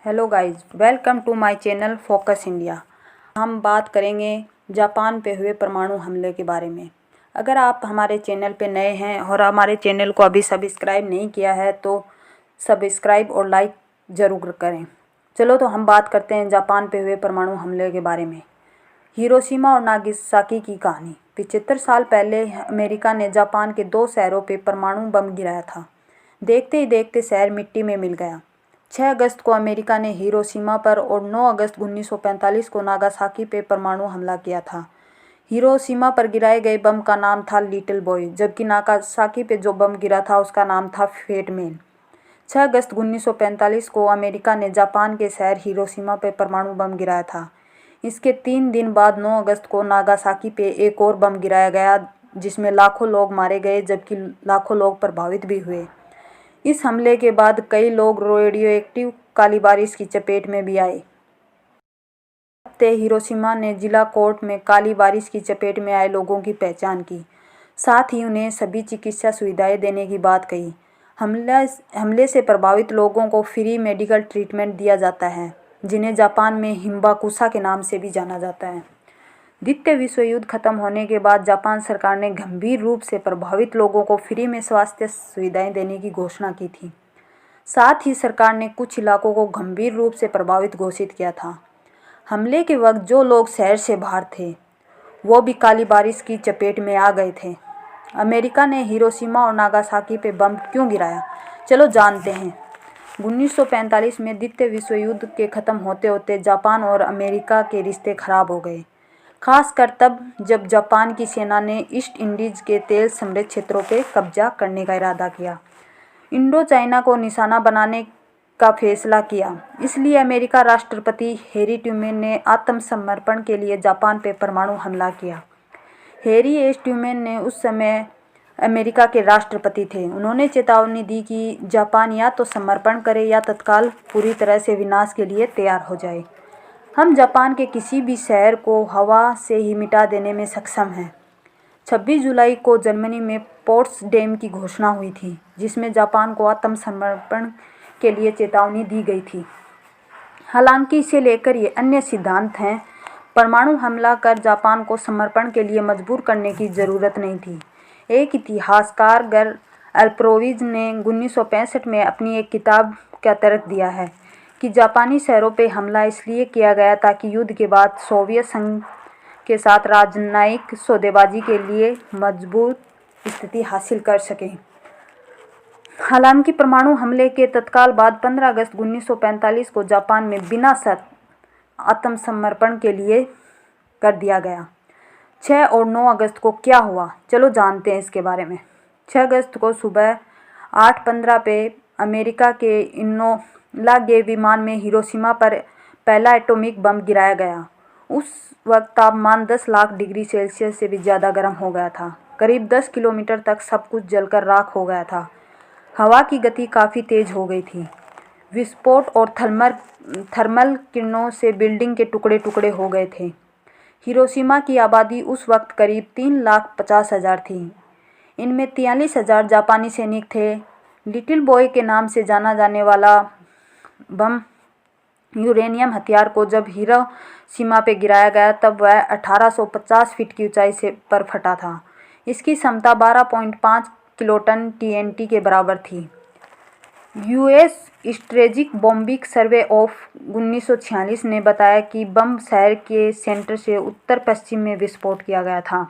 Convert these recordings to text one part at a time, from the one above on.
Hello guys, welcome to my channel Focus India. हम बात करेंगे जापान पे हुए परमाणु हमले के बारे में। अगर आप हमारे चैनल पे नए हैं और हमारे चैनल को अभी सब्सक्राइब नहीं किया है तो सब्सक्राइब और लाइक ज़रूर करें। चलो तो हम बात करते हैं जापान पे हुए परमाणु हमले के बारे में। हिरोशिमा और नागासाकी की कहानी। 75 साल पहले अमेरिका ने जापान के 2 शहरों पे परमाणु बम गिराया था। देखते ही देखते शहर मिट्टी में मिल गया। 6 अगस्त को अमेरिका ने हिरोशिमा पर और 9 अगस्त 1945 को नागासाकी पे परमाणु हमला किया था। हिरोशिमा पर गिराए गए बम का नाम था लिटिल बॉय, जबकि नागासाकी पे जो बम गिरा था उसका नाम था फेट मैन। 6 अगस्त 1945 को अमेरिका ने जापान के शहर हिरोशिमा पे परमाणु बम गिराया था। इसके 3 दिन बाद 9 अगस्त को नागासाकी पे एक और बम गिराया गया, जिसमें लाखों लोग मारे गए जबकि लाखों लोग प्रभावित भी हुए। इस हमले के बाद कई लोग रेडियोएक्टिव काली बारिश की चपेट में भी आए। हफ्ते हिरोशिमा ने जिला कोर्ट में काली बारिश की चपेट में आए लोगों की पहचान की, साथ ही उन्हें सभी चिकित्सा सुविधाएं देने की बात कही। हमले से प्रभावित लोगों को फ्री मेडिकल ट्रीटमेंट दिया जाता है, जिन्हें जापान में हिंबाकुशा के नाम से भी जाना जाता है। द्वितीय विश्व युद्ध खत्म होने के बाद जापान सरकार ने गंभीर रूप से प्रभावित लोगों को फ्री में स्वास्थ्य सुविधाएं देने की घोषणा की थी। साथ ही सरकार ने कुछ इलाकों को गंभीर रूप से प्रभावित घोषित किया था। हमले के वक्त जो लोग शहर से बाहर थे वो भी काली बारिश की चपेट में आ गए थे। अमेरिका ने हिरोशिमा और नागासाकी पे बम क्यों गिराया, चलो जानते हैं। 1945 में द्वितीय विश्व युद्ध के ख़त्म होते होते जापान और अमेरिका के रिश्ते खराब हो गए, खासकर तब जब जापान की सेना ने ईस्ट इंडीज़ के तेल समृद्ध क्षेत्रों पर कब्जा करने का इरादा किया। इंडो चाइना को निशाना बनाने का फैसला किया। इसलिए अमेरिका राष्ट्रपति हैरी ट्रूमैन ने आत्मसमर्पण के लिए जापान पर परमाणु हमला किया। हैरी एस ट्रूमैन ने उस समय अमेरिका के राष्ट्रपति थे। उन्होंने चेतावनी दी कि जापान या तो समर्पण करे या तत्काल पूरी तरह से विनाश के लिए तैयार हो जाए। हम जापान के किसी भी शहर को हवा से ही मिटा देने में सक्षम हैं। 26 जुलाई को जर्मनी में पोट्सडेम की घोषणा हुई थी, जिसमें जापान को आत्मसमर्पण के लिए चेतावनी दी गई थी। हालांकि इसे लेकर ये अन्य सिद्धांत हैं। परमाणु हमला कर जापान को समर्पण के लिए मजबूर करने की ज़रूरत नहीं थी। एक इतिहासकार गर अल्प्रोविज ने 1965 में अपनी एक किताब का तर्क दिया है कि जापानी शहरों पर हमला इसलिए किया गया ताकि युद्ध के बाद सोवियत संघ के साथ राजनयिक सौदेबाजी के लिए मजबूत स्थिति हासिल कर सकें। हालांकि परमाणु हमले के तत्काल बाद 15 अगस्त 1945 को जापान में बिना शर्त आत्मसमर्पण के लिए कर दिया गया। 6 और 9 अगस्त को क्या हुआ, चलो जानते हैं इसके बारे में। 6 अगस्त को सुबह 8:15 पे अमेरिका के इनोला गे विमान में हिरोशिमा पर पहला एटॉमिक बम गिराया गया। उस वक्त तापमान 10 लाख डिग्री सेल्सियस से भी ज़्यादा गर्म हो गया था। करीब 10 किलोमीटर तक सब कुछ जलकर राख हो गया था। हवा की गति काफ़ी तेज़ हो गई थी। विस्फोट और थर्मल किरणों से बिल्डिंग के टुकड़े टुकड़े हो गए थे। हिरोशिमा की आबादी उस वक्त करीब 3,50,000 थी। इनमें 43,000 जापानी सैनिक थे। लिटिल बॉय के नाम से जाना जाने वाला बम यूरेनियम हथियार को जब हिरोशिमा पे गिराया गया तब वह 1850 फीट की ऊंचाई से पर फटा था। इसकी क्षमता 12.5 किलोटन टीएनटी के बराबर थी। US strategic bombing survey of 1946 ने बताया कि बम शहर के सेंटर से उत्तर पश्चिम में विस्फोट किया गया था।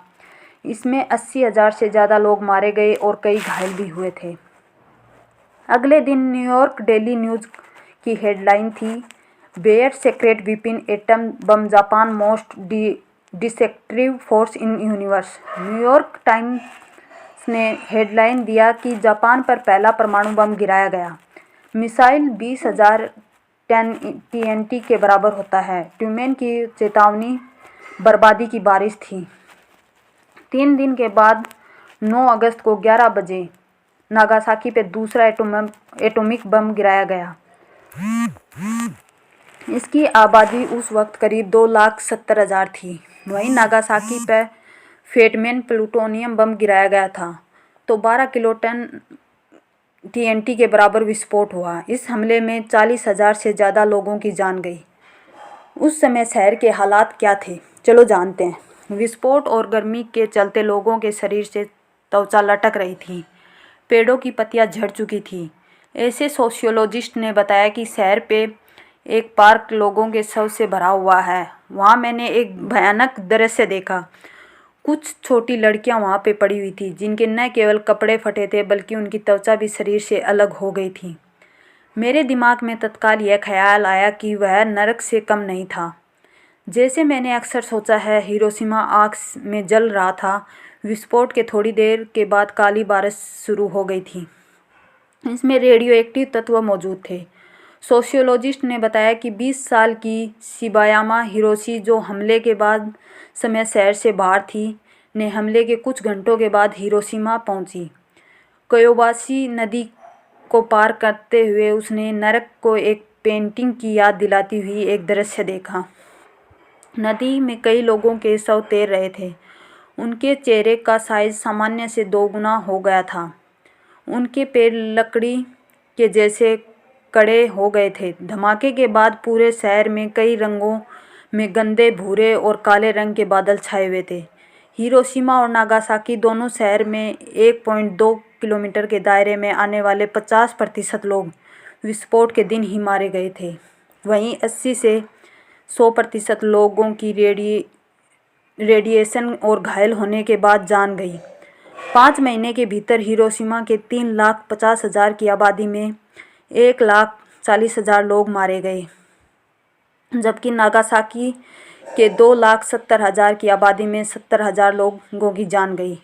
इसमें 80,000 से ज़्यादा लोग मारे गए और कई घायल भी हुए थे। अगले दिन न्यूयॉर्क डेली न्यूज़ की हेडलाइन थी, where secret weapon atom bomb Japan most destructive force in universe. New York Times ने हेडलाइन दिया कि जापान पर पहला परमाणु बम गिराया गया। मिसाइल 20,000 टन टीएनटी के बराबर होता है। ट्रूमैन की चेतावनी बर्बादी की बारिश थी। 3 दिन के बाद 9 अगस्त को 11 बजे नागासाकी पे दूसरा एटॉमिक बम गिराया गया। इसकी आबादी उस वक्त करीब 2,70,000 थी। वहीं नागासाकी पर फेटमैन प्लूटोनियम बम गिराया गया था तो 12 किलोटन TNT के बराबर विस्फोट हुआ। इस हमले में 40,000 से ज़्यादा लोगों की जान गई। उस समय शहर के हालात क्या थे, चलो जानते हैं। विस्फोट और गर्मी के चलते लोगों के शरीर से त्वचा लटक रही थी, पेड़ों की पत्तियां झड़ चुकी थी। ऐसे सोशियोलॉजिस्ट ने बताया कि शहर पे एक पार्क लोगों के शव से भरा हुआ है। वहाँ मैंने एक भयानक दृश्य देखा। कुछ छोटी लड़कियां वहाँ पे पड़ी हुई थी, जिनके न केवल कपड़े फटे थे बल्कि उनकी त्वचा भी शरीर से अलग हो गई थी। मेरे दिमाग में तत्काल यह ख्याल आया कि वह नरक से कम नहीं था। जैसे मैंने अक्सर सोचा है, हिरोशिमा आग में जल रहा था। विस्फोट के थोड़ी देर के बाद काली बारिश शुरू हो गई थी। इसमें रेडियो एक्टिव तत्व मौजूद थे। सोशियोलॉजिस्ट ने बताया कि 20 साल की शिबायामा हिरोशी, जो हमले के बाद समय शहर से बाहर थी, ने हमले के कुछ घंटों के बाद हिरोशिमा पहुंची। कोयोबाशी नदी को पार करते हुए उसने नरक को एक पेंटिंग की याद दिलाती हुई एक दृश्य देखा। नदी में कई लोगों के शव तैर रहे थे। उनके चेहरे का साइज सामान्य से 2 गुना हो गया था। उनके पैर लकड़ी के जैसे कड़े हो गए थे। धमाके के बाद पूरे शहर में कई रंगों में गंदे भूरे और काले रंग के बादल छाए हुए थे। हिरोशिमा और नागासाकी दोनों शहर में 1.2 किलोमीटर के दायरे में आने वाले 50% लोग विस्फोट के दिन ही मारे गए थे। वहीं 80 से 100% लोगों की रेडिएशन और घायल होने के बाद जान गई। 5 महीने के भीतर हिरोशिमा के 3,50,000 की आबादी में 1,40,000 लोग मारे गए, जबकि नागासाकी के 2,70,000 की आबादी में 70,000 लोगों की जान गई।